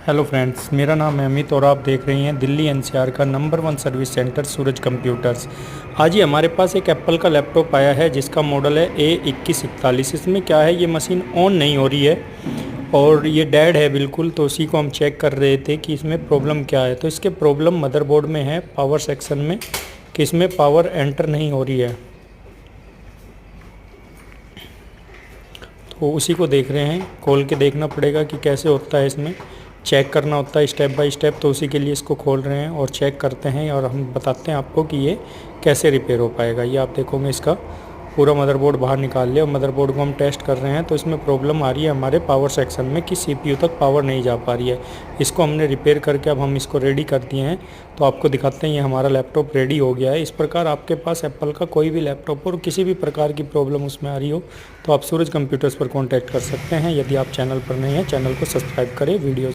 Hello friends, मेरा नाम है अमित और आप देख रहे हैं दिल्ली एनसीआर का नंबर 1 सर्विस सेंटर सूरज कंप्यूटर्स। आज ही हमारे पास एक एप्पल का लैपटॉप आया है जिसका मॉडल है A2141। इसमें क्या है, ये मशीन ऑन नहीं हो रही है और ये डेड है बिल्कुल। तो उसी को हम चेक कर रहे थे कि इसमें प्रॉब्लम क्या है। तो इसके प्रॉब्लम मदरबोर्ड में है, पावर सेक्शन में, कि इसमें पावर एंटर नहीं हो रही है। तो उसी को देख रहे हैं, खोल के देखना पड़ेगा कि कैसे होता है, इसमें चेक करना होता है स्टेप बाय स्टेप। तो उसी के लिए इसको खोल रहे हैं और चेक करते हैं और हम बताते हैं आपको कि ये कैसे रिपेयर हो पाएगा। ये आप देखोगे इसका पूरा मदरबोर्ड बाहर निकाल लिया और मदरबोर्ड को हम टेस्ट कर रहे हैं। तो इसमें प्रॉब्लम आ रही है हमारे पावर सेक्शन में कि सीपीयू तक पावर नहीं जा पा रही है। इसको हमने रिपेयर करके अब हम इसको रेडी कर दिए हैं। तो आपको दिखाते हैं, ये हमारा लैपटॉप रेडी हो गया है। इस प्रकार आपके पास एप्पल का कोई भी लैपटॉप और किसी भी प्रकार की प्रॉब्लम उसमें आ रही हो तो आप सूरज कंप्यूटर्स पर कॉन्टैक्ट कर सकते हैं। यदि आप चैनल पर नए हैं, चैनल को सब्सक्राइब करें, वीडियो